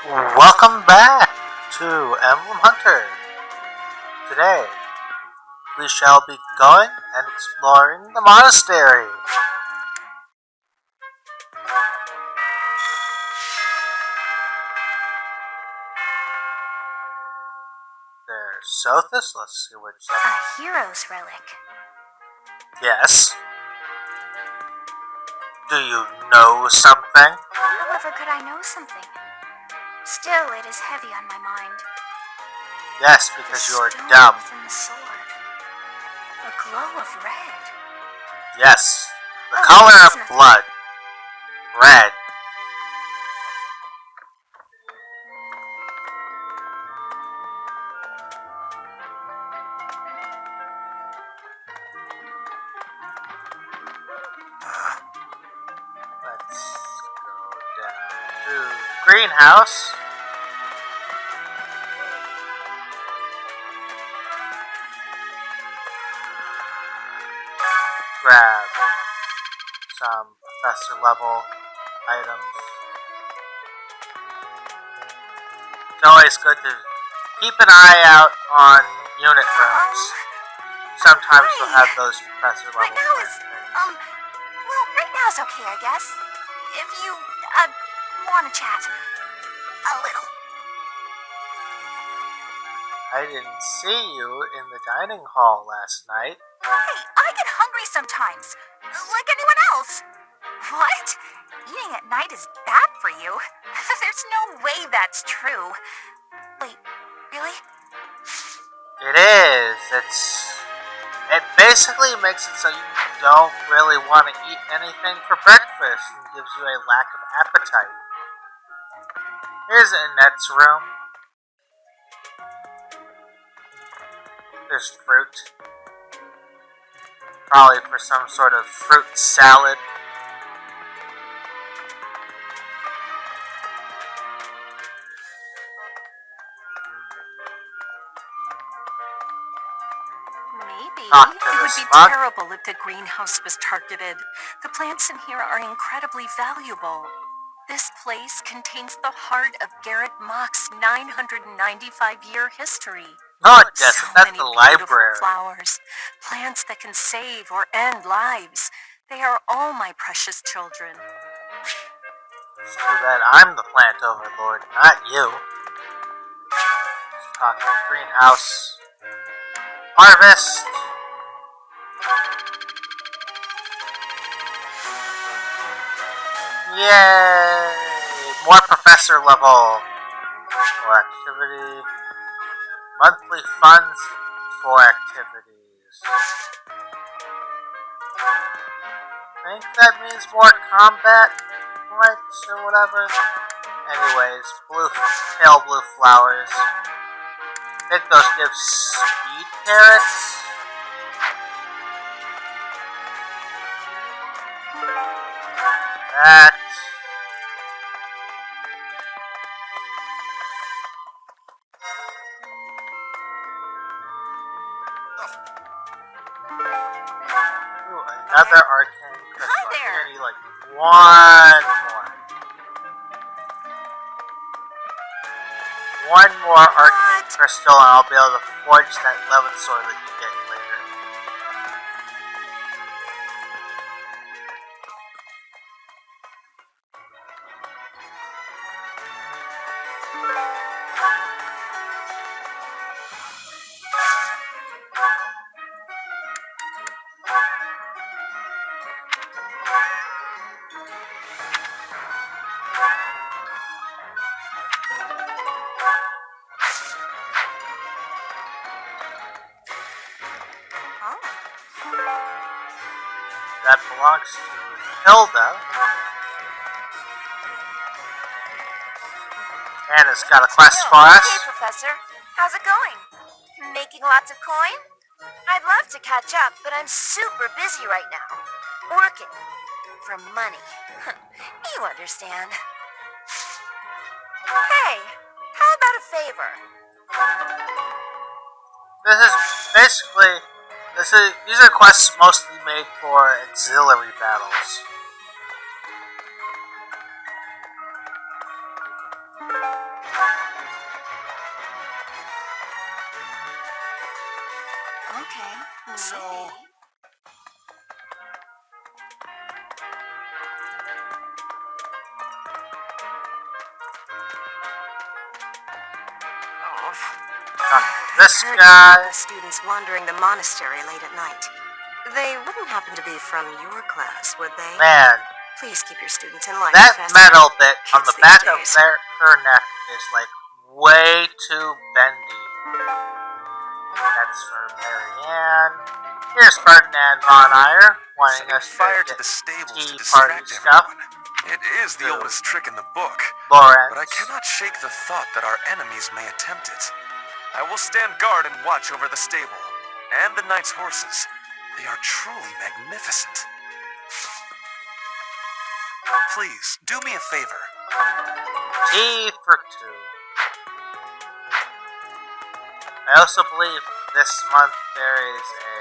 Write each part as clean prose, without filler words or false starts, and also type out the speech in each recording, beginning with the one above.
Welcome back to Emblem Hunter. Today, we shall be going and exploring the monastery. There's Sothis. Let's see which. A hero's relic. Yes. Do you know something? However could I know something? Still, it is heavy on my mind. Yes, because The you're stone dumb. within the sword. A glow of red. Yes. The Oh, color it's of nothing. blood. Red. Let's go down to the greenhouse. Grab some professor level items. It's always good to keep an eye out on unit rooms. Sometimes you'll have those professor level Right now is, things. well, right now is okay, I guess. If you, want to chat. A little. I didn't see you in the dining hall last night. Hey, I get hungry sometimes. Like anyone else. What? Eating at night is bad for you? There's no way that's true. Wait, really? It is. It basically makes it so you don't really want to eat anything for breakfast and gives you a lack of appetite. Here's Annette's room. There's fruit. Probably for some sort of fruit salad. Maybe. Talk to It the would be smug. terrible if the greenhouse was targeted. The plants in here are incredibly valuable. This place contains the heart of Garrett Mock's 995-year history. No, it doesn't. So That's many the beautiful library. flowers, plants that can save or end lives. They are all my precious children. It's too bad I'm the plant overlord, not you. Let's talk to the greenhouse. Harvest. Yay! More professor level. More activity. Monthly funds for activities. I think that means more combat points or whatever. Anyways, pale blue flowers. I think those give speed carrots. That. Ooh, another arcane crystal. Hi there. I need like one more. One more arcane crystal and I'll be able to forge that 11th sword that you get later. That belongs to Hilda. Anna's got a quest for us. Hey, Professor. How's it going? Making lots of coin? I'd love to catch up, but I'm super busy right now. Working. For money. You understand. Hey, how about a favor? This is basically, these are quests mostly made for auxiliary battles. Okay. So, This Heard guy. about the students wandering the monastery late at night. They wouldn't happen to be from your class, would they? Man, Please keep your students in line, that Professor. metal bit on Kids the back these of days. her neck is like way too bendy. That's for Marianne. Here's Ferdinand von Eyre wanting setting us fire to to the stables tea to party distract stuff. everyone. It is the True. oldest trick in the book, Lawrence. but I cannot shake the thought that our enemies may attempt it. I will stand guard and watch over the stable, and the knight's horses. They are truly magnificent. Please, do me a favor. Tea for two. I also believe this month there is a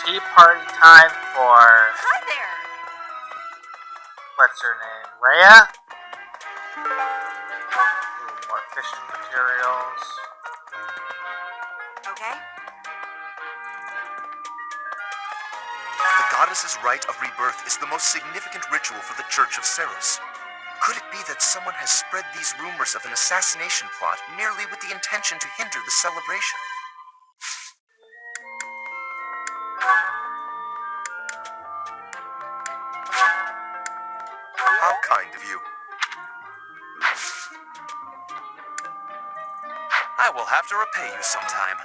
tea party time for, Hi there. what's her name, Rhea? Ooh, more fishing materials. Okay. The goddess's rite of rebirth is the most significant ritual for the Church of Seros. Could it be that someone has spread these rumors of an assassination plot merely with the intention to hinder the celebration? How kind of you. I will have to repay you sometime.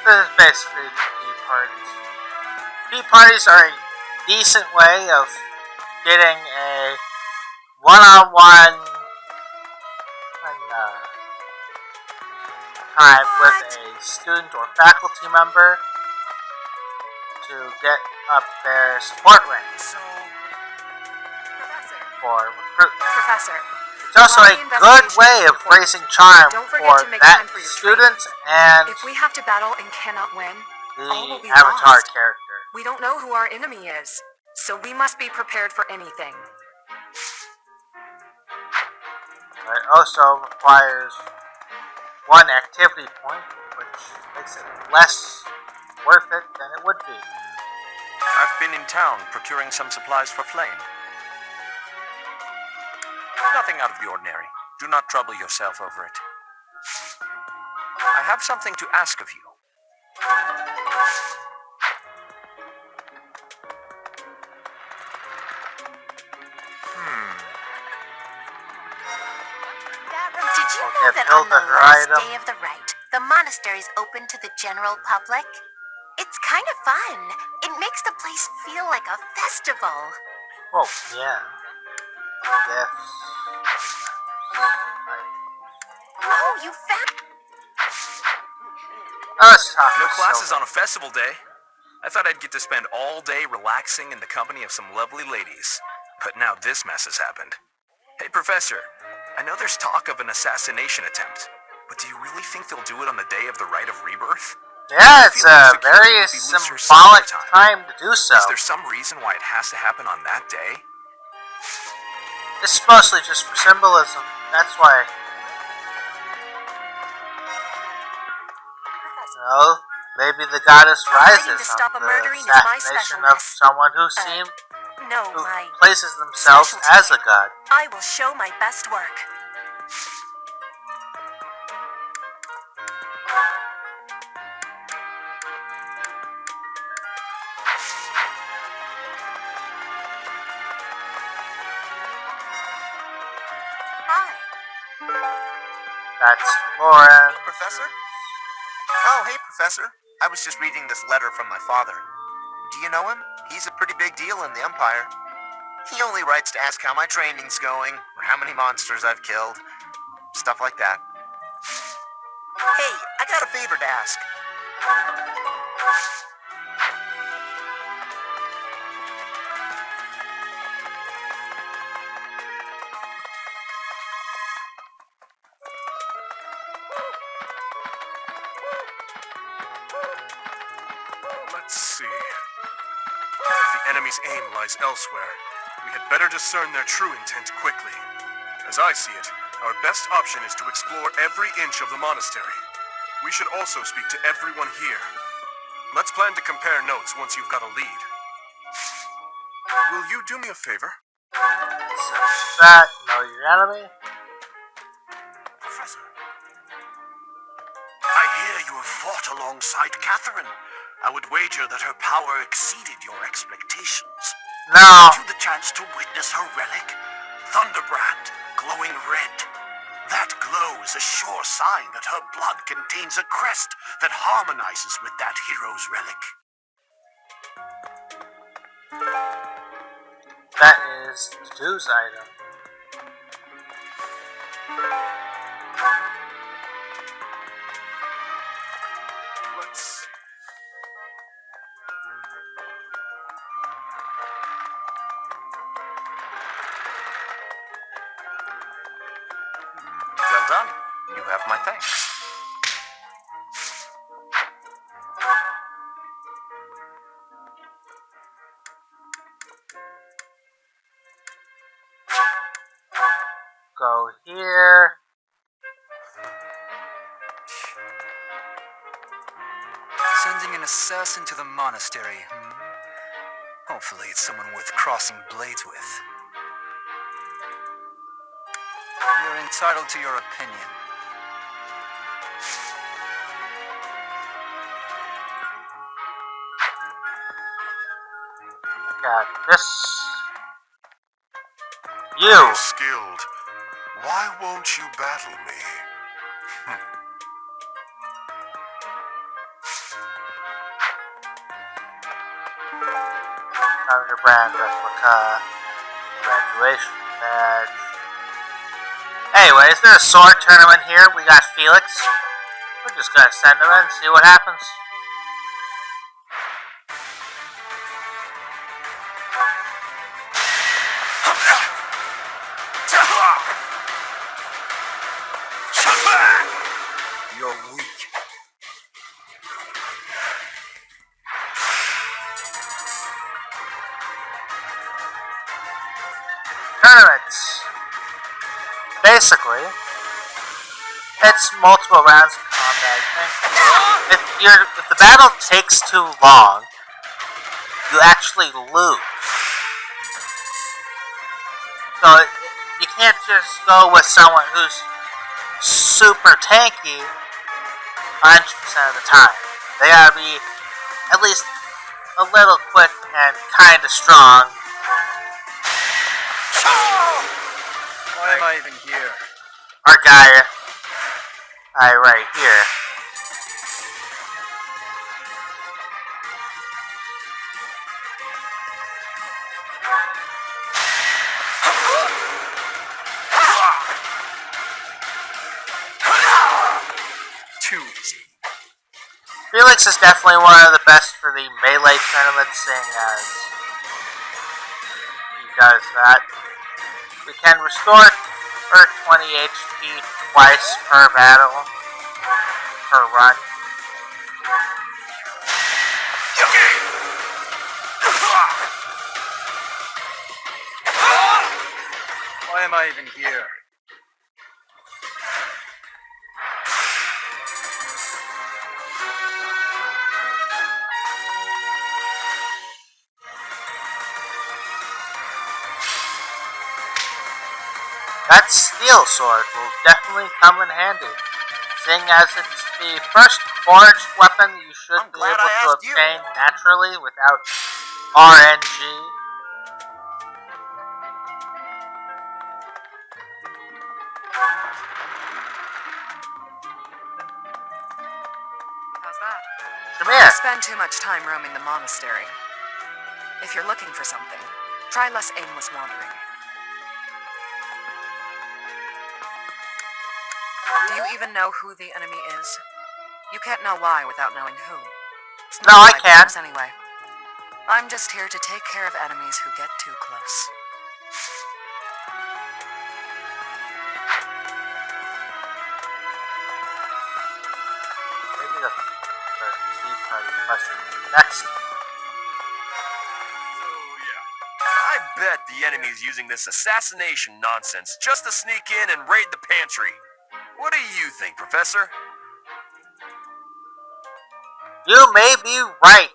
This is basically tea parties. Tea parties are a decent way of getting a one-on-one time with a student or faculty member to get up their support ranks for recruitment. Professor. It's also While a the good investigation way is of important, raising charm don't forget for to make that time for your student and If we have to battle and cannot win, all will the be Avatar lost. character. We don't know who our enemy is, so we must be prepared for anything. But it also requires one activity point, which makes it less worth it than it would be. I've been in town procuring some supplies for Flame. Nothing out of the ordinary. Do not trouble yourself over it. I have something to ask of you. Did you Okay, know that build on the her last item. day of the rite, the monastery is open to the general public? It's kind of fun. It makes the place feel like a festival. Oh, yeah. Gifts. Oh, you found... Let's talk No with classes Silver. on a festival day. I thought I'd get to spend all day relaxing in the company of some lovely ladies. But now this mess has happened. Hey, Professor. I know there's talk of an assassination attempt, but do you really think they'll do it on the day of the Rite of Rebirth? Yeah, it's I feel like a security very would be looser symbolic some other time to do so. Is there some reason why it has to happen on that day? This is mostly just for symbolism. That's why. Well, maybe the goddess rises to stop on a the murdering is my assassination of specialness. someone who No, who my... places themselves specialty. as a god. I will show my best work. Hi. That's Lauren. Professor? Oh, hey, Professor. I was just reading this letter from my father. Do you know him? He's a pretty big deal in the Empire. He only writes to ask how my training's going, or how many monsters I've killed. Stuff like that. Hey, I got a favor to ask. Let's see. If the enemy's aim lies elsewhere, we had better discern their true intent quickly. As I see it, Our best option is to explore every inch of the monastery. We should also speak to everyone here. Let's plan to compare notes once you've got a lead. Will you do me a favor? That, know your enemy. Professor. I hear you have fought alongside Catherine. I would wager that her power exceeded your expectations. No. Had you the chance to witness her relic? Thunderbrand, glowing red. That glow is a sure sign that her blood contains a crest that harmonizes with that hero's relic. That is Stu's item. Let's see. Well done. You have my thanks. Go here. Sending an assassin to the monastery. Hopefully it's someone worth crossing blades with. You're entitled to your opinion. Got this. You. You're skilled. Why won't you battle me? Thunderbrand replica. Graduation badge. Anyways, there's a sword tournament here. We got Felix. We're just gonna send him in and see what happens. You're weak. Tournaments. Basically, it's multiple rounds of combat. I think if the battle takes too long, you actually lose. So you can't just go with someone who's super tanky 100% of the time. They gotta be at least a little quick and kinda strong. Why am I even here? Our guy right here. Too easy. Felix is definitely one of the best for the melee tournament, seeing as he does that. We can restore her 20 HP twice per battle, per run. Why am I even here? That steel sword will definitely come in handy, seeing as it's the first forged weapon you should I'm be glad able I to asked you. obtain naturally without RNG. How's that? Come here. You spend too much time roaming the monastery. If you're looking for something, try less aimless wandering. Do you even know who the enemy is? You can't know why without knowing who. It's No, I my can. business anyway. I'm just here to take care of enemies who get too close. Maybe the Tea Party quest next. So, yeah. I bet the enemy is using this assassination nonsense just to sneak in and raid the pantry. What do you think, Professor? You may be right.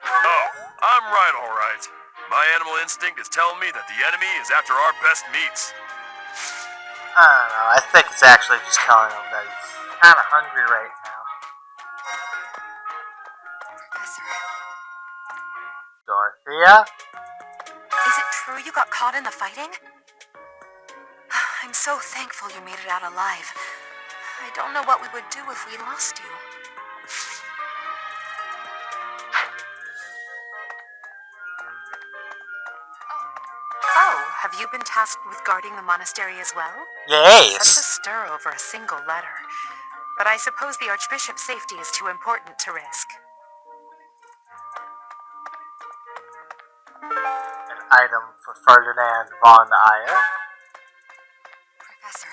Oh, I'm right, all right. My animal instinct is telling me that the enemy is after our best meats. I don't know. I think it's actually just telling him that he's kind of hungry right now. Professor, Dorothea? Is it true you got caught in the fighting? I'm so thankful you made it out alive. I don't know what we would do if we lost you. Oh, have you been tasked with guarding the monastery as well? Such a Yes. stir over a single letter. But I suppose the Archbishop's safety is too important to risk. An item for Ferdinand von Ayer. Professor.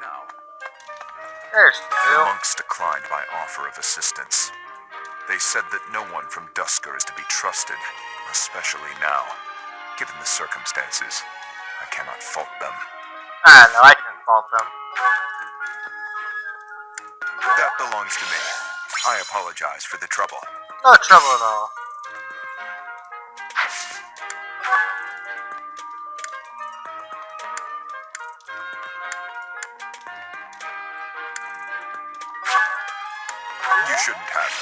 Now, There's The Bill. monks declined my offer of assistance. They said that no one from Dusker is to be trusted, especially now. Given the circumstances, I cannot fault them. I don't know. I can fault them. That belongs to me. I apologize for the trouble. No trouble at all. You shouldn't have.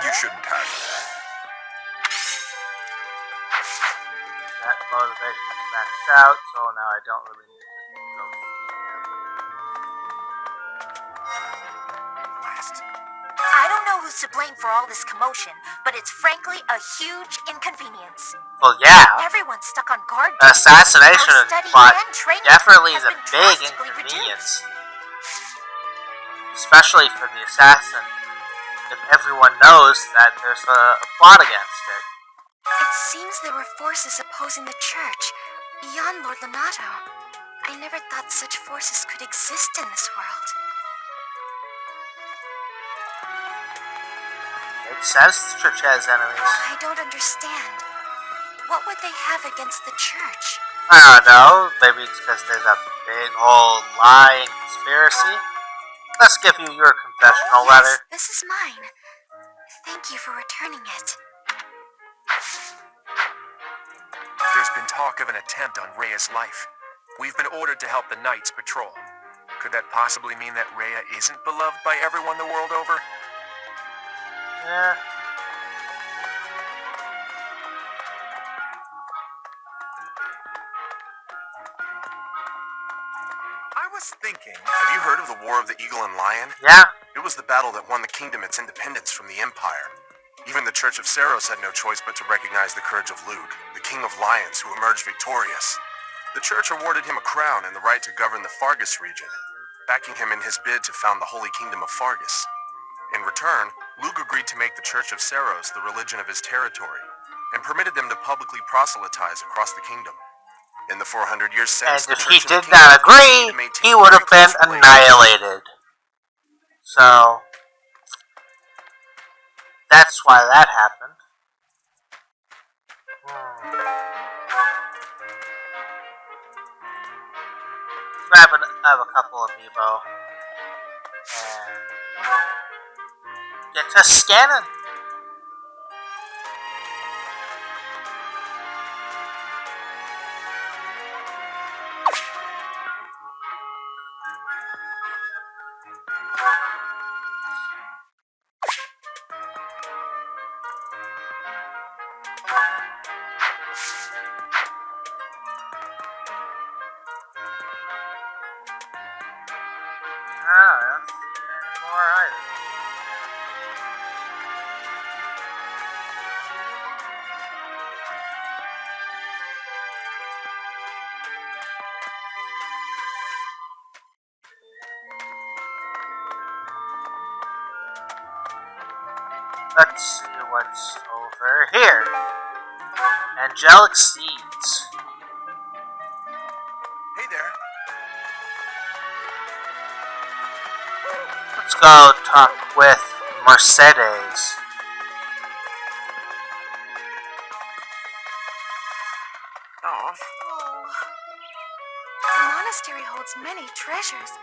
You shouldn't have. That motivation's maxed out, so now I don't really need to go see him. Last. I don't know who's to blame for all this commotion, but it's frankly a huge inconvenience. Well, yeah. Everyone's stuck on guard The duty. assassination Our study plot and training definitely is has a been big drastically inconvenience. Especially for the assassin. If everyone knows that there's a plot against it. It seems there were forces opposing the church, beyond Lord Lonato. I never thought such forces could exist in this world. It says the church has enemies. I don't understand. What would they have against the church? I don't know. Maybe it's because there's a big whole lie and conspiracy. Let's give you your confessional letter. Yes, this is mine. Thank you for returning it. there's been talk of an attempt on Rhea's life. We've been ordered to help the Knights patrol. Could that possibly mean that Rhea isn't beloved by everyone the world over? Yeah. I was thinking, have you heard of the War of the Eagle and Lion? Yeah. It was the battle that won the kingdom its independence from the Empire. Even the Church of Saros had no choice but to recognize the courage of Lug, the King of Lions who emerged victorious. The Church awarded him a crown and the right to govern the Fargus region, backing him in his bid to found the Holy Kingdom of Fargus. In return, Lug agreed to make the Church of Saros the religion of his territory, and permitted them to publicly proselytize across the kingdom. In the 400 years And since, the if he Church and the did not Kingdom continued agree, to maintain he would have very been close relations. annihilated. So, that's why that happened. Have a couple amiibo and get to scanning. I don't see any more items. Let's see what's over here. Angelic seeds. Hey there. Let's go talk with Mercedes. Oh. The monastery holds many treasures.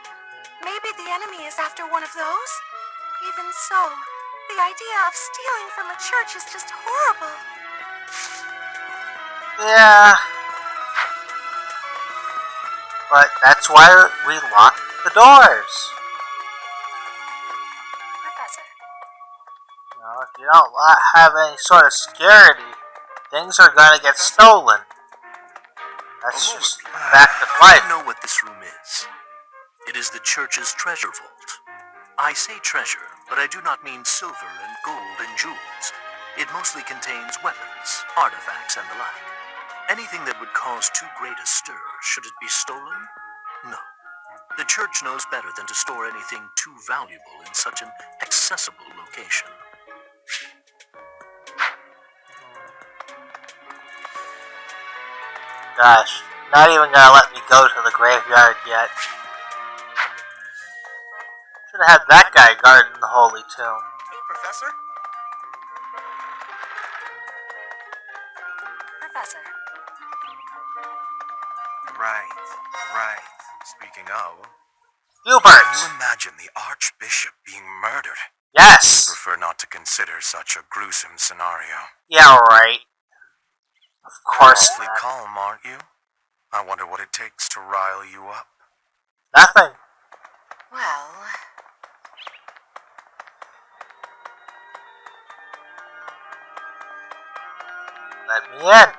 Maybe the enemy is after one of those? Even so, the idea of stealing from a church is just horrible. Yeah. But that's why we lock the doors. Professor. You know, if you don't have any sort of security, things are gonna get stolen. That's just a fact of life. I know what this room is. It is the church's treasure vault. I say treasure, but I do not mean silver and gold and jewels. It mostly contains weapons, artifacts, and the like. Anything that would cause too great a stir, should it be stolen? No. The church knows better than to store anything too valuable in such an accessible location. Gosh, not even gonna let me go to the graveyard yet. Should have had that guy guarding the holy tomb. Hey, Professor. Professor. Right. Speaking of, Hubert! can you imagine the Archbishop being murdered? Yes! Prefer not to consider such a gruesome scenario. Yeah, right. Of course Awfully not. calm, aren't you? I wonder what it takes to rile you up. Nothing. Well, Let me in.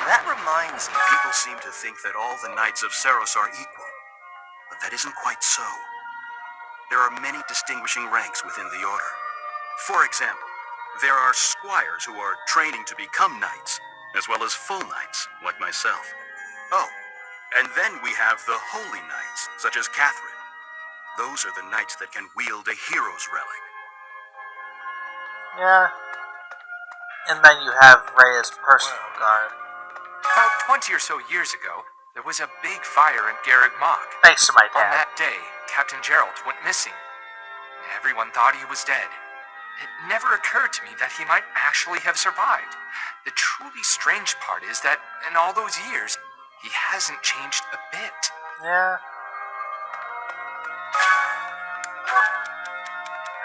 That reminds me, people seem to think that all the Knights of Seros are equal, but that isn't quite so. There are many distinguishing ranks within the order. For example, there are squires who are training to become knights, as well as full knights, like myself. Oh, and then we have the holy knights, such as Catherine. Those are the knights that can wield a hero's relic. Yeah. And then you have Rhea's personal guard. About 20 or so years ago, there was a big fire in Garreg Mach. Thanks to my On dad. that day, Captain Gerald went missing. Everyone thought he was dead. It never occurred to me that he might actually have survived. The truly strange part is that in all those years, he hasn't changed a bit. Yeah.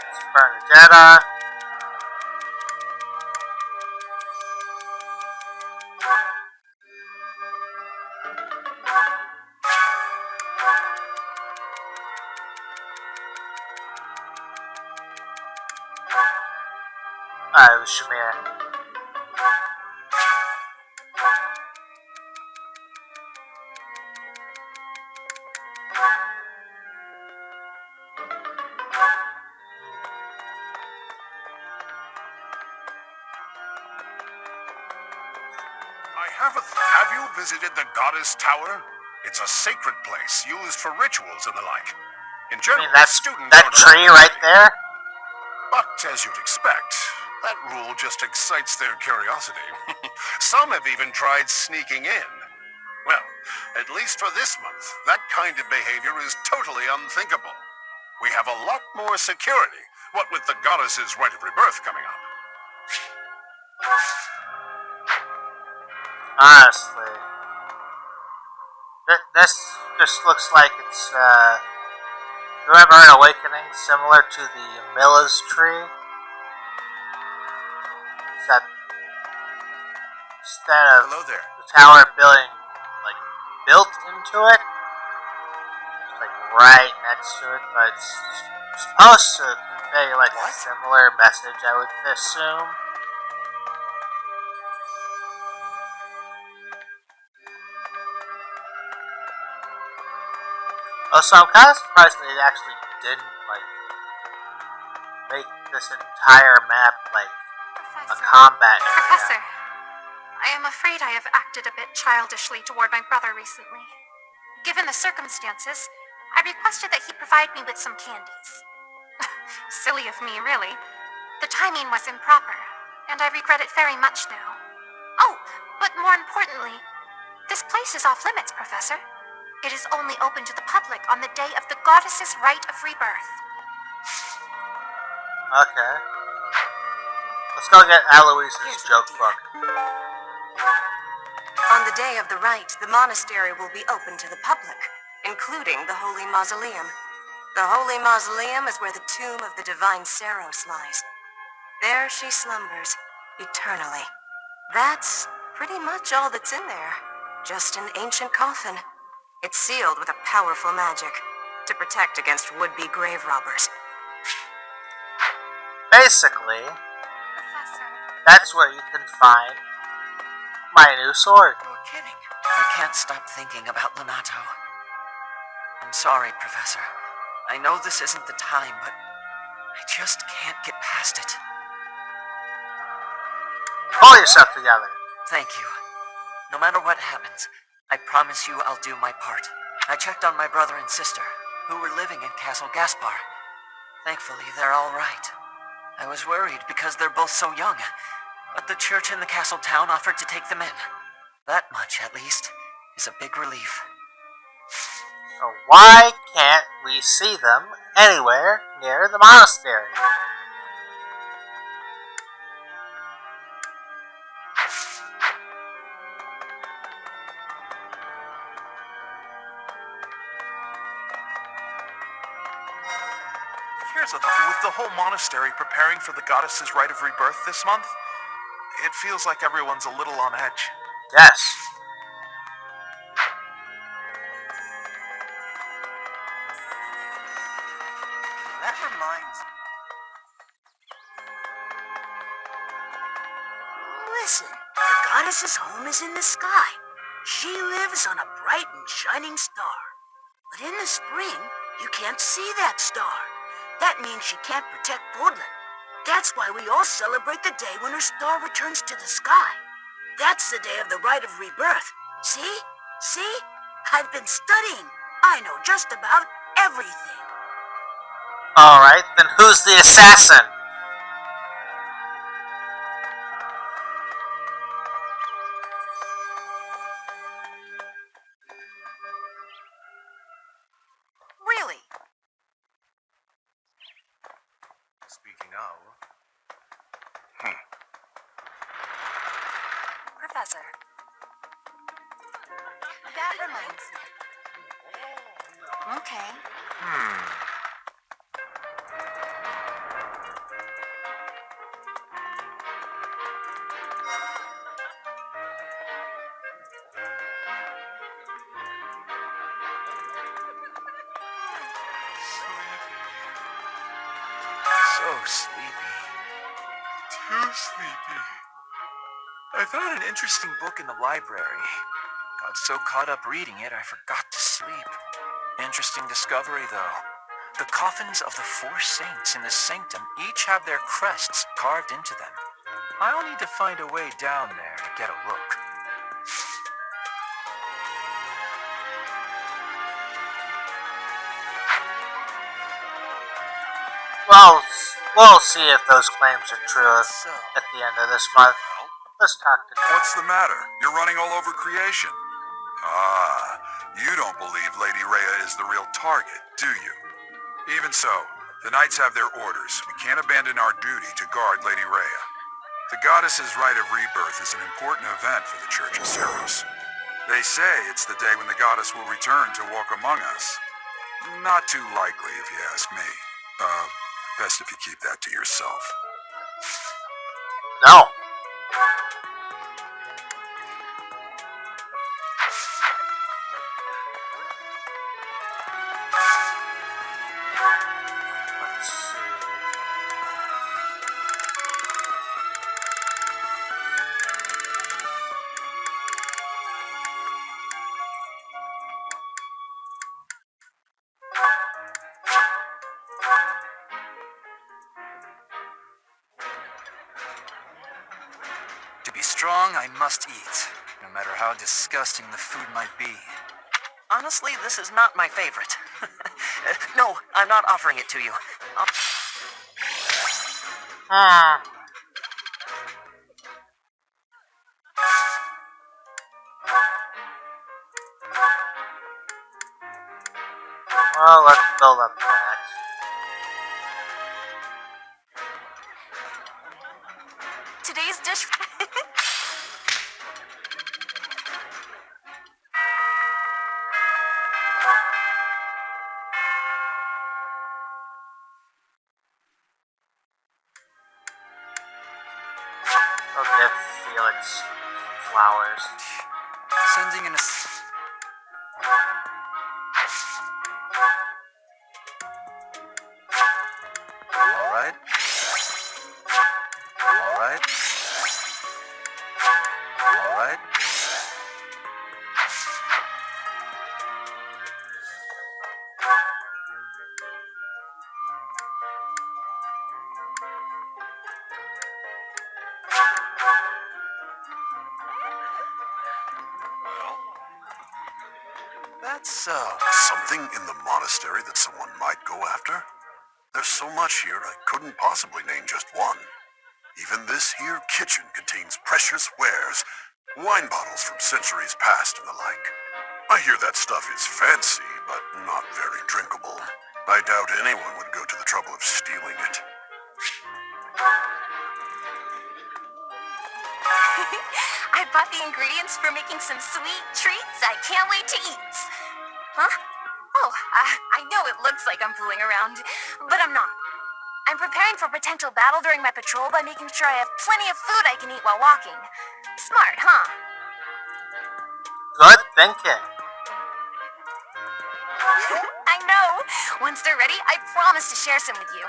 That's Bernadetta. It was Shamir. Have you visited the Goddess Tower? It's a sacred place used for rituals and the like. In I general, mean, that's students that aren't tree allowed to right there? But as you'd expect, that rule just excites their curiosity. Some have even tried sneaking in. Well, at least for this month, that kind of behavior is totally unthinkable. We have a lot more security, what with the goddess's rite of rebirth coming up. Honestly. This just looks like it's, remember an awakening similar to the Milla's tree? Except instead of Hello there. the tower building, like, built into it, it's like right next to it, but it's supposed to convey like a similar message, I would assume. Also, I'm kind of surprised they actually didn't, like, make this entire map, like, a combat area. Professor, I am afraid I have acted a bit childishly toward my brother recently. Given the circumstances, I requested that he provide me with some candies. Silly of me, really. The timing was improper, and I regret it very much now. Oh, but more importantly, this place is off limits, Professor. It is only open to the public on the day of the goddess's rite of rebirth. Okay. Let's go get Aloise's Here's the joke idea. book. On the day of the rite, the monastery will be open to the public, including the Holy Mausoleum. The Holy Mausoleum is where the tomb of the divine Saros lies. There she slumbers, eternally. That's pretty much all that's in there. Just an ancient coffin. It's sealed with a powerful magic to protect against would-be grave robbers. Basically, Professor, that's where you can find my new sword. You're kidding. I can't stop thinking about Lonato. I'm sorry, Professor. I know this isn't the time, but I just can't get past it. Pull yourself together. Thank you. No matter what happens, I promise you I'll do my part. I checked on my brother and sister, who were living in Castle Gaspar. Thankfully, they're all right. I was worried because they're both so young, but the church in the castle town offered to take them in. That much, at least, is a big relief. So why can't we see them anywhere near the monastery? Here's a thought. With the whole monastery preparing for the goddess's rite of rebirth this month, it feels like everyone's a little on edge. Yes. That reminds me. Listen, the goddess's home is in the sky. She lives on a bright and shining star. But in the spring, you can't see that star. That means she can't protect Portland. That's why we all celebrate the day when her star returns to the sky. That's the day of the rite of rebirth. See? See? I've been studying. I know just about everything. Alright, then who's the assassin? Really? Speaking of... Professor. That reminds me. Okay. So sleepy. Too sleepy. I found an interesting book in the library. Got so caught up reading it, I forgot to sleep. Interesting discovery, though. The coffins of the 4 saints in the sanctum each have their crests carved into them. I'll need to find a way down there to get a look. Well, we'll see if those claims are true at the end of this month. Let's talk to Dick. What's the matter? You're running all over creation. Ah, you don't believe Lady Rhea is the real target, do you? Even so, the knights have their orders. We can't abandon our duty to guard Lady Rhea. The goddess's rite of rebirth is an important event for the Church of Saros. They say it's the day when the goddess will return to walk among us. Not too likely, if you ask me. Best if you keep that to yourself. No. Let's see. To be strong, I must eat, no matter how disgusting the food might be. Honestly, this is not my favorite. No, I'm not offering it to you. Well, let's build up that. Today's dish. I'll give Felix flowers. Sending in a... Alright. Alright. Alright. That's, something in the monastery that someone might go after? There's so much here, I couldn't possibly name just one. Even this here kitchen contains precious wares, wine bottles from centuries past and the like. I hear that stuff is fancy, but not very drinkable. I doubt anyone would go to the trouble of stealing it. I bought the ingredients for making some sweet treats I can't wait to eat. Huh? Oh, I know it looks like I'm fooling around, but I'm not. I'm preparing for potential battle during my patrol by making sure I have plenty of food I can eat while walking. Smart, huh? Good thinking. I know. Once they're ready, I promise to share some with you.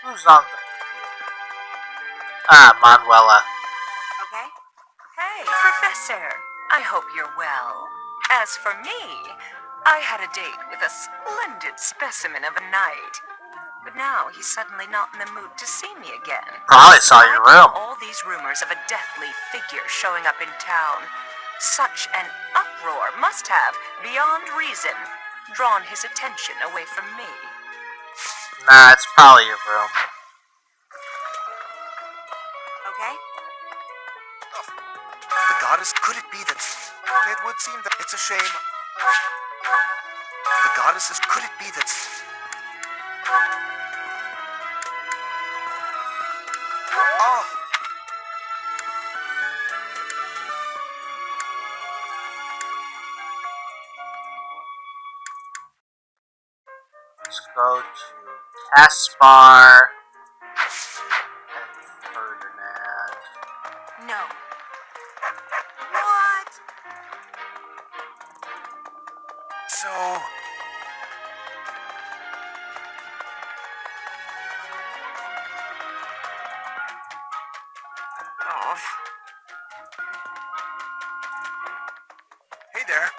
Who's on the... Ah, Manuela. Okay? Hey, Professor. I hope you're well. As for me, I had a date with a splendid specimen of a knight. But now he's suddenly not in the mood to see me again. Probably saw your room. All these rumors of a deathly figure showing up in town. Such an uproar must have, beyond reason, drawn his attention away from me. Nah, it's probably your room. Okay? The goddess, could it be that... It would seem that it's a shame. The goddesses, could it be that... Oh! Let's go to Caspar and Ferdinand. No. What? So... Oh. Hey there.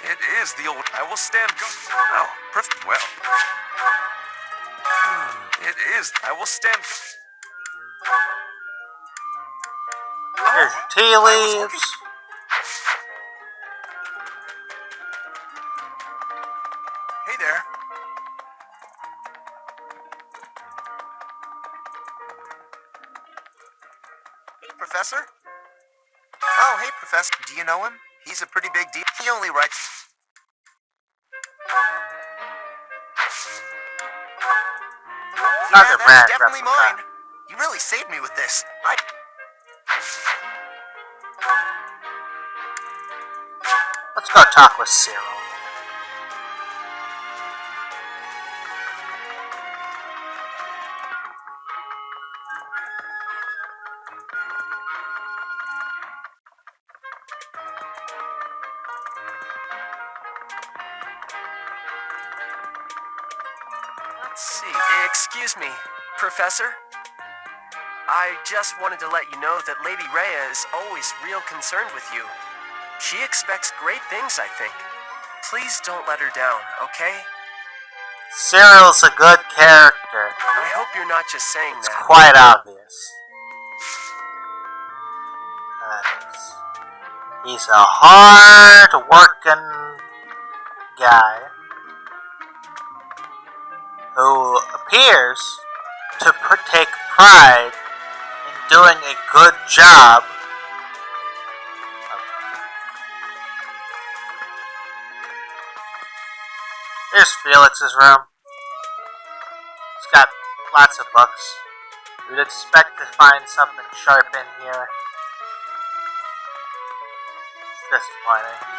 It is the old... I will stand Oh, perfect. Well. It is... I will stand... Here's your tea leaves. Hey there. Hey, Professor. Oh, hey, Professor. Do you know him? He's a pretty big deal. He only writes... Another Yeah, rat that's definitely replica. mine. You really saved me with this. Let's go talk with Cyril. Let's see. Excuse me, Professor? I just wanted to let you know that Lady Rhea is always real concerned with you. She expects great things, I think. Please don't let her down, okay? Cyril's a good character. I hope you're not just saying It's that. quite obvious. He's a hard-working guy who appears to take pride in doing a good job. Here's Felix's room. It's got lots of books. You'd expect to find something sharp in here. It's disappointing.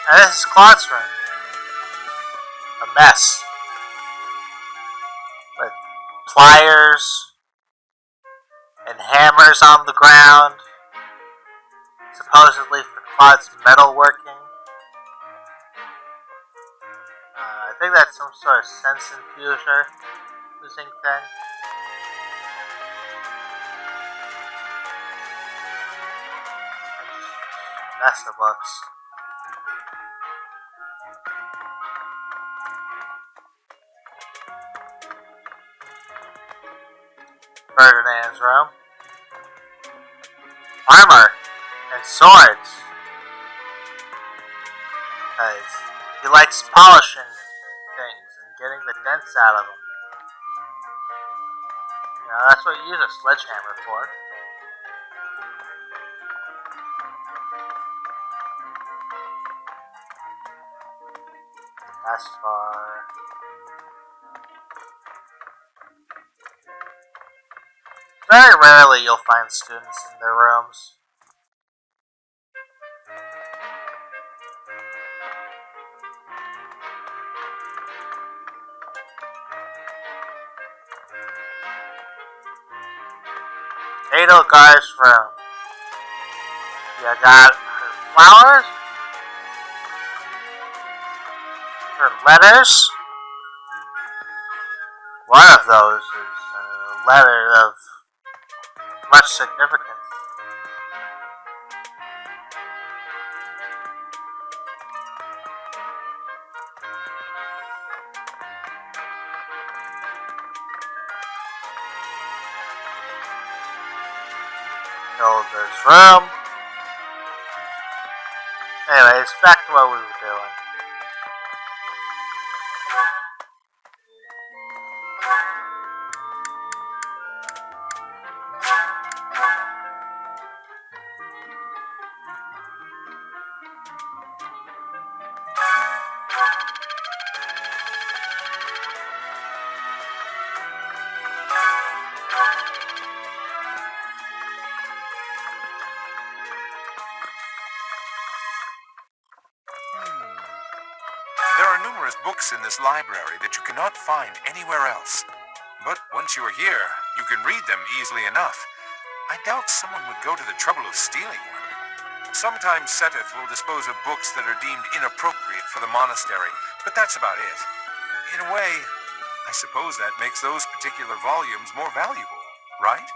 And this is Claude's room. A mess. With pliers and hammers on the ground. Supposedly for Claude's metalworking. I think that's some sort of sense infuser using thing. Mess of books. Ferdinand's room. Armor and swords. Because he likes polishing things and getting the dents out of them. You know, that's what you use a sledgehammer for. As far. Very rarely you'll find students in their rooms. Edelgar's room. You got her flowers, her letters. One of those is a letter of much significance. Hilda's room. Anyways, back to what we were doing. There are numerous books in this library that you cannot find anywhere else. But once you are here, you can read them easily enough. I doubt someone would go to the trouble of stealing one. Sometimes Seteth will dispose of books that are deemed inappropriate for the monastery, but that's about it. In a way, I suppose that makes those particular volumes more valuable, right?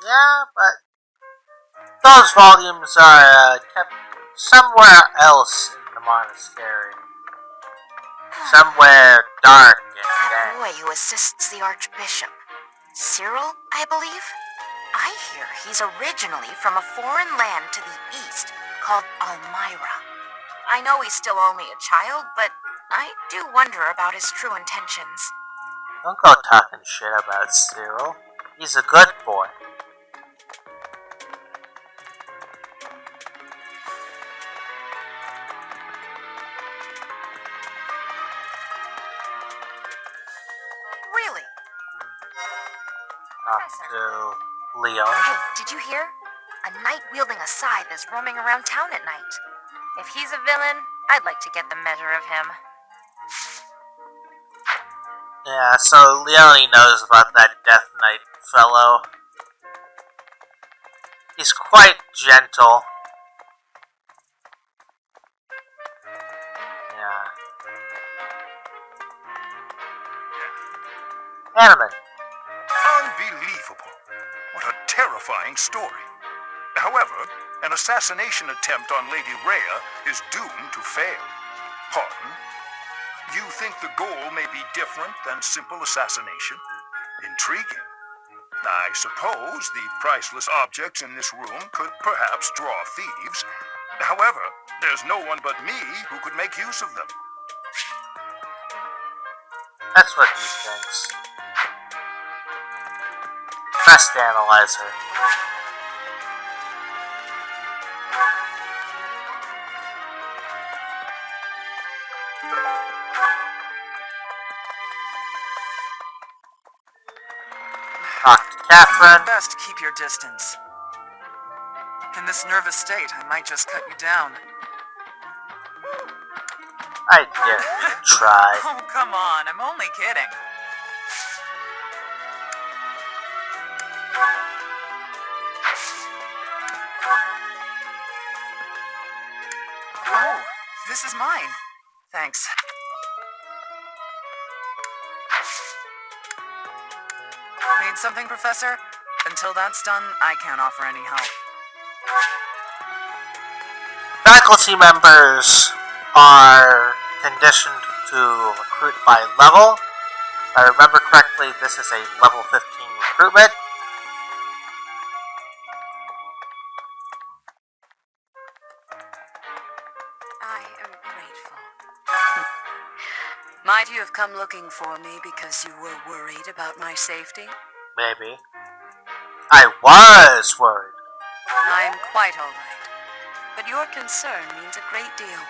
Yeah, but those volumes are kept somewhere else in the monastery. Somewhere dark and That dank. boy who assists the Archbishop. Cyril, I believe? I hear he's originally from a foreign land to the east called Almyra. I know he's still only a child, but I do wonder about his true intentions. Don't go talking shit about Cyril. He's a good boy. Really? Talk to Leon. Hey, did you hear? A knight wielding a scythe is roaming around town at night. If he's a villain, I'd like to get the measure of him. Yeah, so Leone knows about that Death Knight fellow. He's quite gentle. Yeah. Animate. Unbelievable. What a terrifying story. However, an assassination attempt on Lady Rhea is doomed to fail. Pardon? You think the goal may be different than simple assassination? Intriguing. I suppose the priceless objects in this room could perhaps draw thieves, However, there's no one but me who could make use of them. That's what he thinks. Press the analyzer. Talk to Catherine. Best keep your distance. In this nervous state, I might just cut you down. I dare you to try. Oh, come on, I'm only kidding. Oh, this is mine. Thanks. Need something, Professor? Until that's done, I can't offer any help. Faculty members are conditioned to recruit by level. If I remember correctly, this is a level 15 recruitment. I am grateful. Might you have come looking for me because you were worried about my safety? Maybe. I was worried. I'm quite all right. But your concern means a great deal.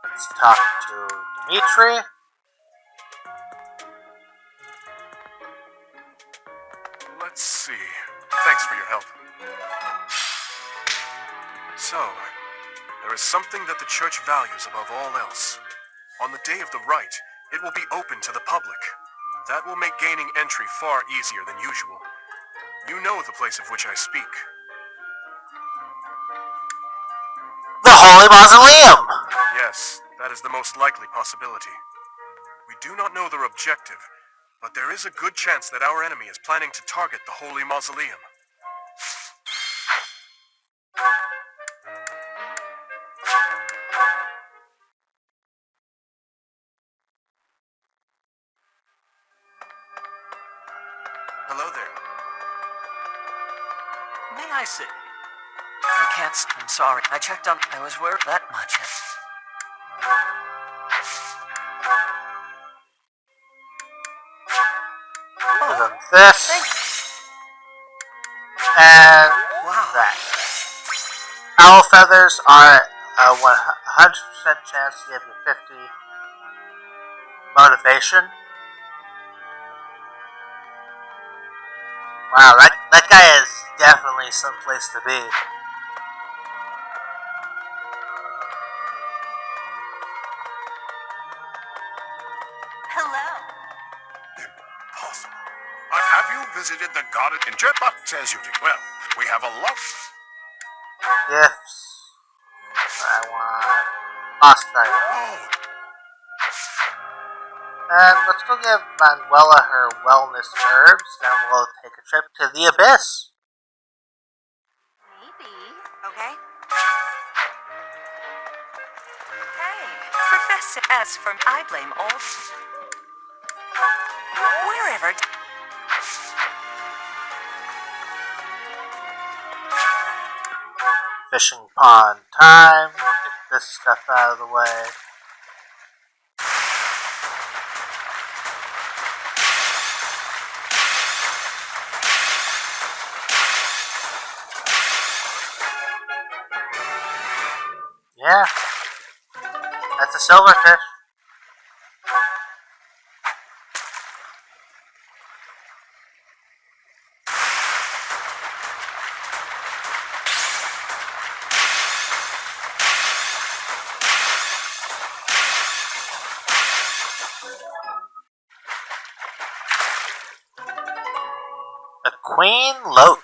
Let's talk to Dimitri. Let's see. Thanks for your help. So, there is something that the church values above all else. On the day of the rite, it will be open to the public. That will make gaining entry far easier than usual. You know the place of which I speak. The Holy Mausoleum! Yes, that is the most likely possibility. We do not know their objective, but there is a good chance that our enemy is planning to target the Holy Mausoleum. Hello there. May I sit? I can't. I'm sorry. I checked on. I was worried that much. Give him this. And that. Owl feathers are a 100% chance to give you 50 motivation. Wow, that guy is definitely someplace to be. Hello. Impossible. Have you visited the goddess in Jetbot? Says you did. Well, we have a lot. Gifts. I want lost item. Oh, And let's go give Manuela her wellness herbs, then we'll take a trip to the abyss. Maybe. Okay. Hey, Professor, as for I blame all... Wherever... Fishing pond time. Get this stuff out of the way. Yeah. That's a silverfish. A queen loach.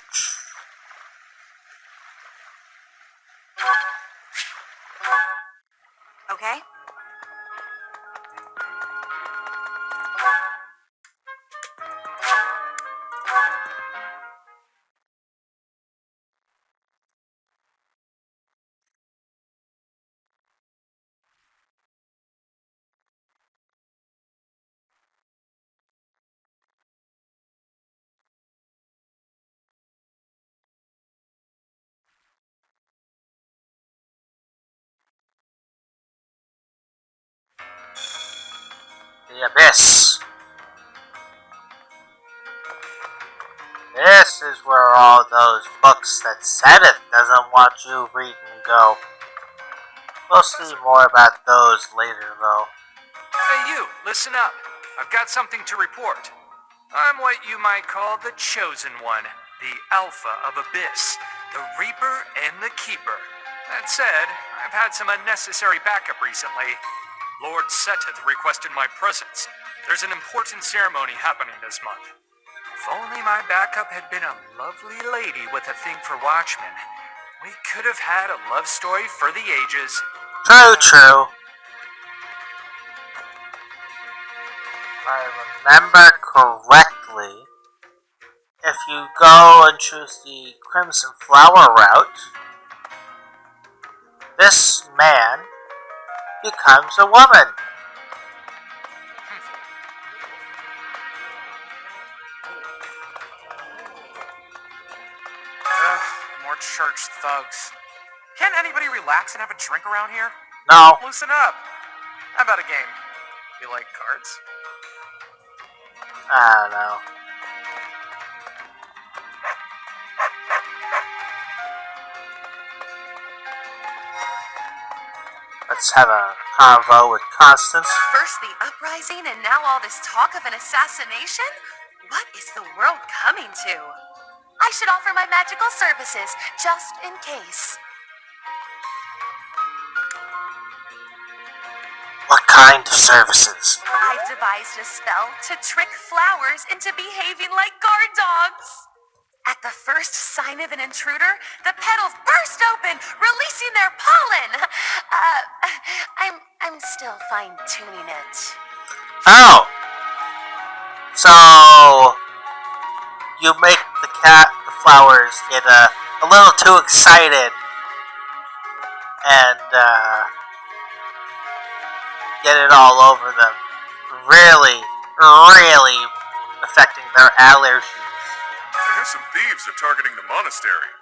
Okay. the abyss. This is where all those books that Seth doesn't want you reading go. We'll see more about those later, though. Hey, you, listen up. I've got something to report. I'm what you might call the Chosen One, the Alpha of Abyss, the Reaper and the Keeper. That said, I've had some unnecessary backup recently. Lord Seteth requested my presence. There's an important ceremony happening this month. If only my backup had been a lovely lady with a thing for watchmen, we could have had a love story for the ages. True, true. If I remember correctly, if you go and choose the Crimson Flower route, this man becomes a woman. More church thugs. Can't anybody relax and have a drink around here? No. Loosen up. How about a game? You like cards? I don't know. Let's have a convo with Constance. First the uprising and now all this talk of an assassination? What is the world coming to? I should offer my magical services, just in case. What kind of services? I've devised a spell to trick flowers into behaving like guard dogs. At the first sign of an intruder, the petals burst open, releasing their pollen. I'm still fine-tuning it. Oh! So you make the flowers get a little too excited and get it all over them. Really affecting their allergies. I hear some thieves are targeting the monastery.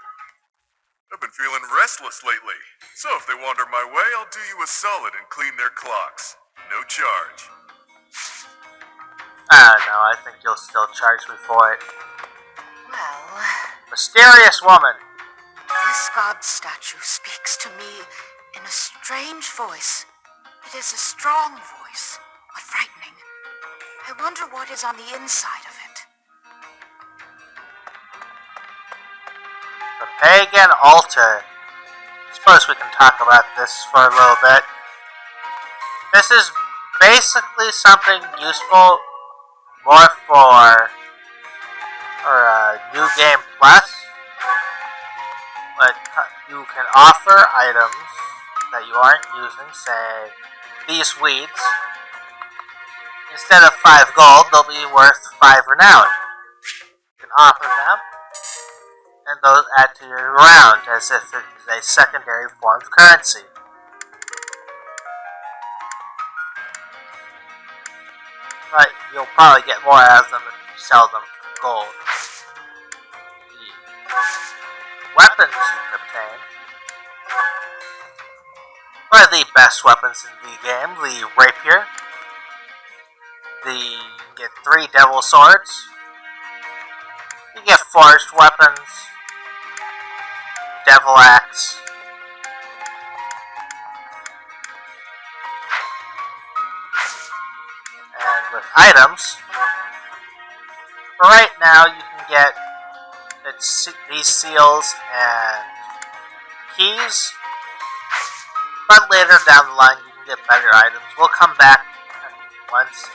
I've been feeling restless lately, so if they wander my way, I'll do you a solid and clean their clocks. No charge. I don't know, I think you'll still charge me for it. Well, Mysterious woman. this god statue speaks to me in a strange voice. It is a strong voice, but frightening. I wonder what is on the inside of it. The pagan altar. Suppose we can talk about this for a little bit. This is basically something useful more for New Game Plus. But you can offer items that you aren't using, say these weeds. Instead of 5 gold, they'll be worth 5 renown. You can offer them, and those add to your round as if it is a secondary form of currency. But you'll probably get more out of them if you sell them for gold. The weapons you can obtain are the best weapons in the game. The rapier. You get 3 devil swords. You get forged weapons. Devil axe. And with items, for right now you can get these seals and keys, but later down the line you can get better items. We'll come back once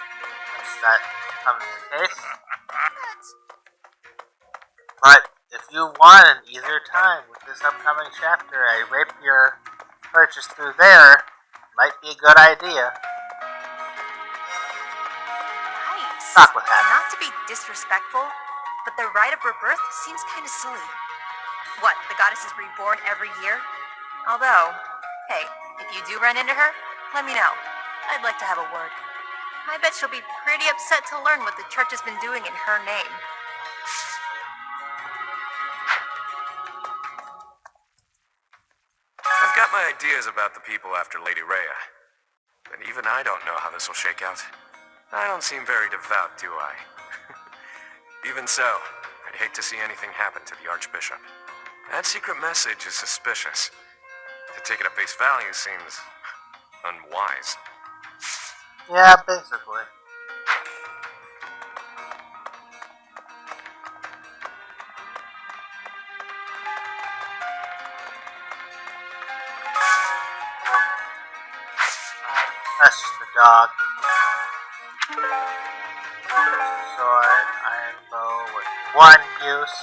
that comes to the case. But if you want an easier time with this upcoming chapter, a rapier purchase through there might be a good idea. Nice. Not with that. Not to be disrespectful, but the rite of rebirth seems kind of silly. What, the goddess is reborn every year? Although, hey, if you do run into her, let me know. I'd like to have a word. I bet she'll be pretty upset to learn what the church has been doing in her name. I've got my ideas about the people after Lady Rhea, but even I don't know how this will shake out. I don't seem very devout, do I? Even so, I'd hate to see anything happen to the Archbishop. That secret message is suspicious. To take it at face value seems unwise. Yeah, basically. That's just the dog. Sword, iron bow with one use.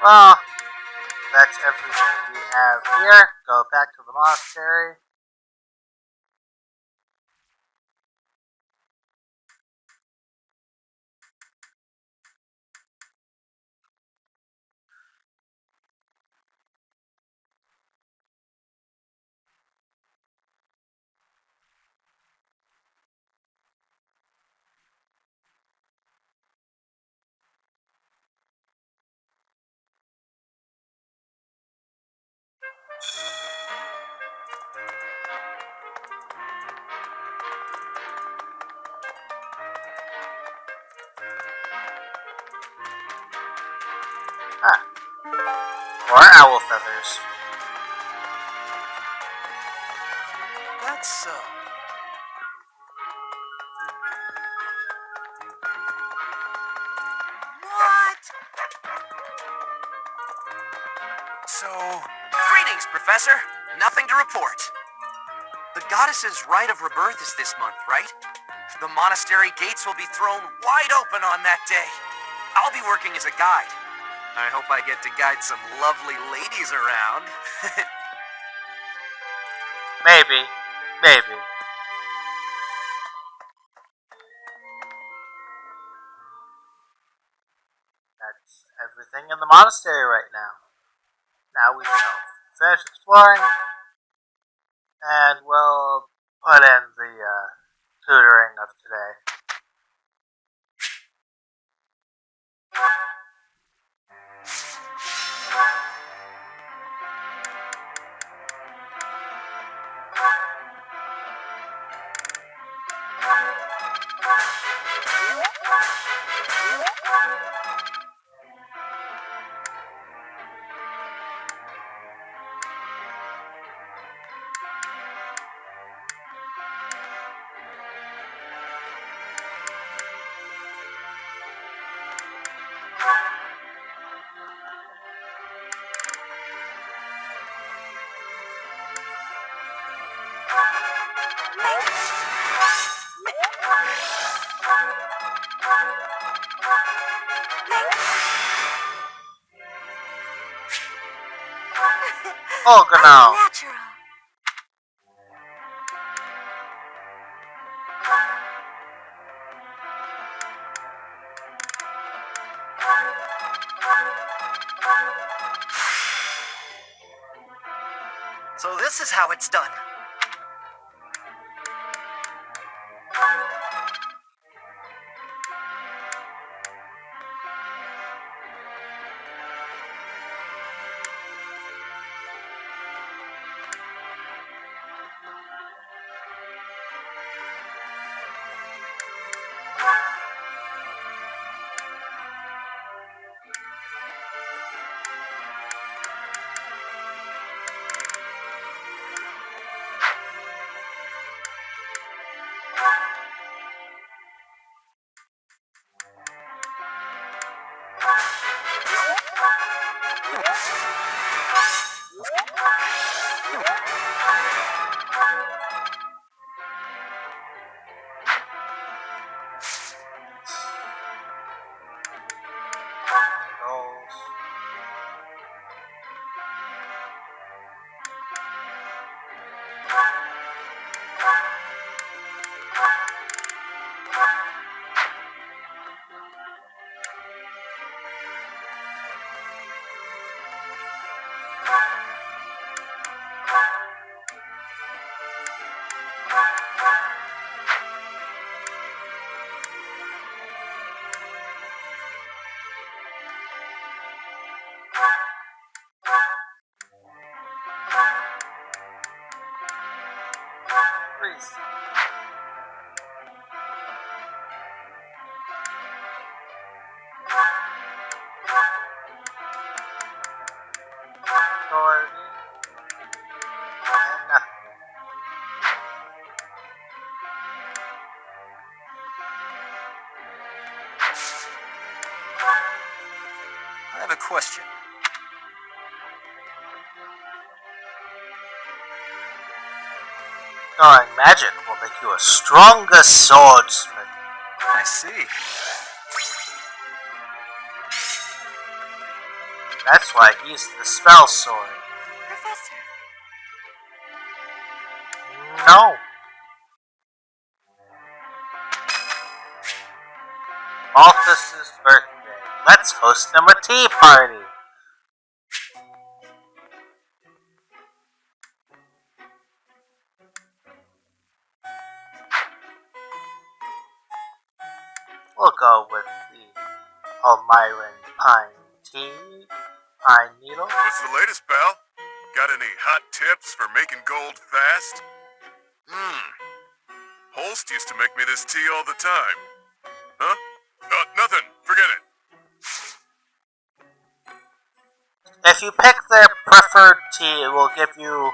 Well, that's everything we have here. Go back to the monastery. Ah, more owl feathers. That's so. What? So, greetings, Professor. Nothing to report. The goddess's rite of rebirth is this month, right? The monastery gates will be thrown wide open on that day. I'll be working as a guide. I hope I get to guide some lovely ladies around. Maybe. Maybe. That's everything in the monastery right now. Now we shall finish exploring, and we'll put in the tutoring of today. Oh, genau. Natural. So this is how it's done. Freeze. Authority. And nothing. I have a question. Knowing magic will make you a stronger swordsman. I see. That's why he's the spell sword. Professor. No. Malthus's birthday. Let's host him a tea party. We'll go with the Almiran pine tea, pine needle. What's the latest, pal? Got any hot tips for making gold fast? Holst used to make me this tea all the time. Huh? Nothing. Forget it. If you pick their preferred tea, it will give you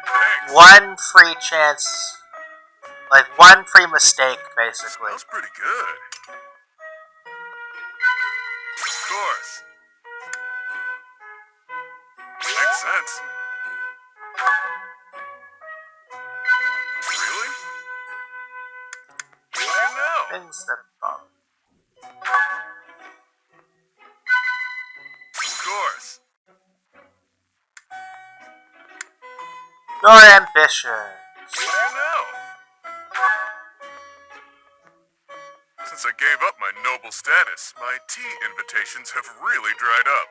Thanks. one free chance, like one free mistake, basically. Smells pretty good. Of course. Makes sense. Really? What do you know? Things that follow. Of course. Your ambitions. What do you know? Since I gave up my noble status, my tea invitations have really dried up.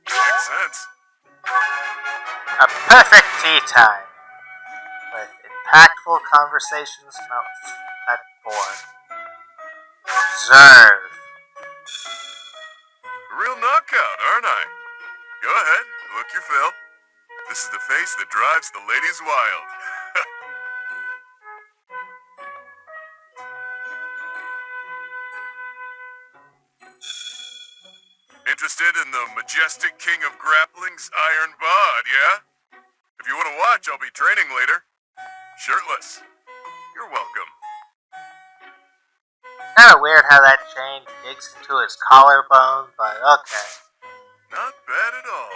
Makes sense. A perfect tea time. With impactful conversations at 4. Observe. A real knockout, aren't I? Go ahead, look your fill. This is the face that drives the ladies wild. Interested in the majestic king of grappling's iron bod, yeah? If you want to watch, I'll be training later. Shirtless. You're welcome. Kinda weird how that chain digs into his collarbone, but okay. Not bad at all.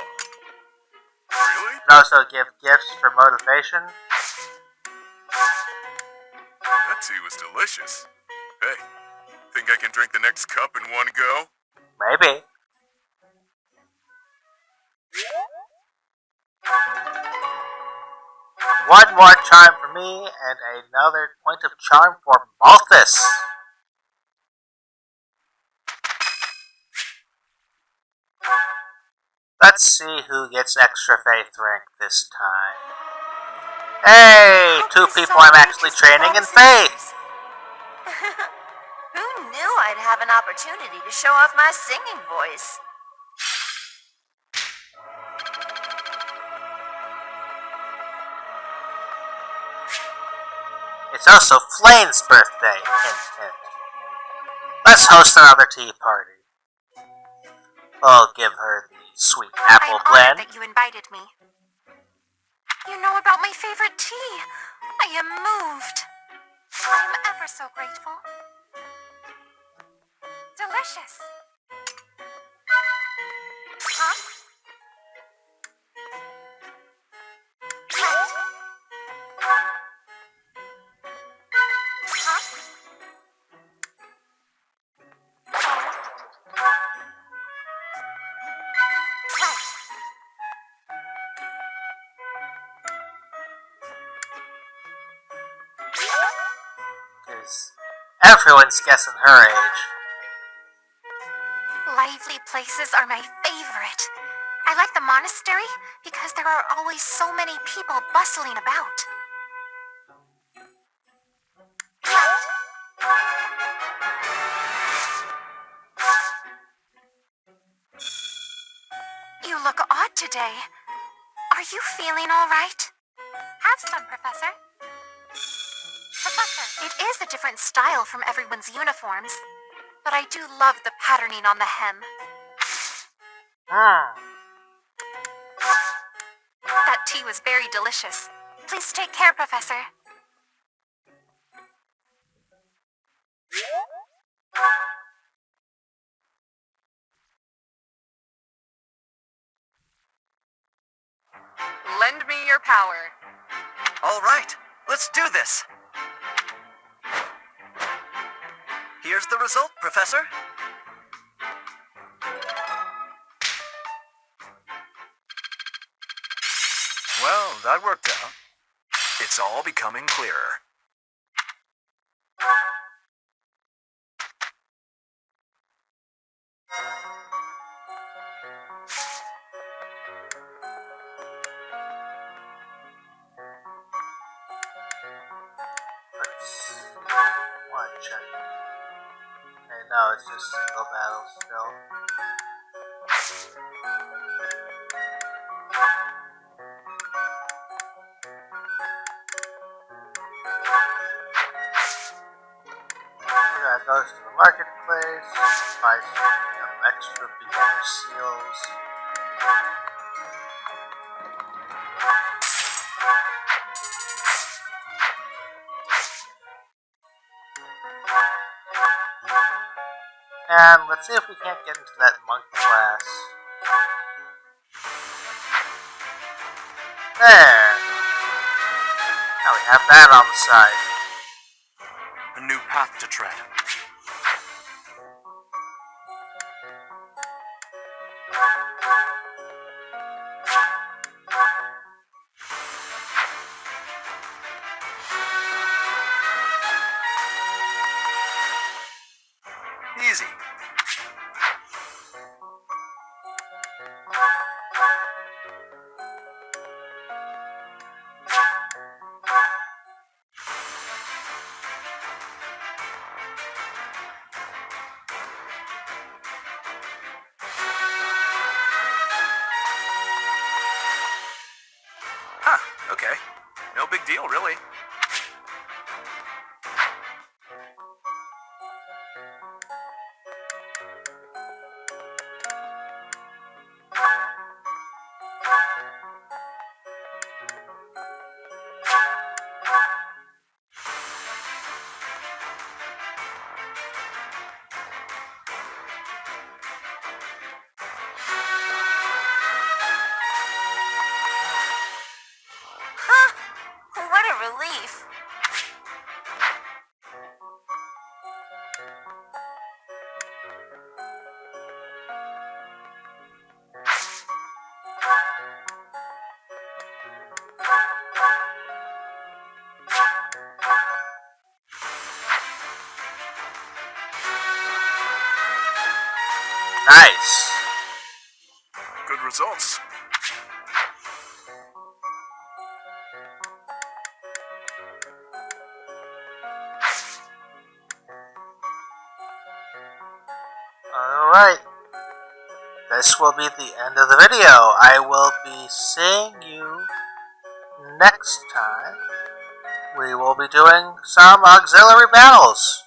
Really? And also give gifts for motivation. That tea was delicious. Hey, think I can drink the next cup in one go? Maybe. One more charm for me, and another point of charm for Malthus. Let's see who gets extra faith rank this time. Hey, two people I'm actually training in faith. Who knew I'd have an opportunity to show off my singing voice? It's also Flame's birthday. Hint, hint. Let's host another tea party. I'll give her the sweet apple I'm blend. honored that you invited me. You know about my favorite tea. I am moved. I am ever so grateful. Delicious. Huh? Right. Huh? Right. Because everyone's guessing her age. Lively places are my favorite. I like the monastery because there are always so many people bustling about. Right. good today. Are you feeling all right? Have some, Professor. Professor, it is a different style from everyone's uniforms, but I do love the patterning on the hem. That tea was very delicious. Please take care, Professor. Lend me your power. All right, let's do this. Here's the result, Professor. Well, that worked out. It's all becoming clearer. One check. Okay, no, it's just single battle still. That goes to the marketplace, buy some extra beginner seals. And let's see if we can't get into that monk class. There! Now we have that on the side. A new path to tread. Easy. Huh, okay. No big deal, really. What a relief. Nice. Good results. Alright. This will be the end of the video. I will be seeing you next time. We will be doing some auxiliary battles.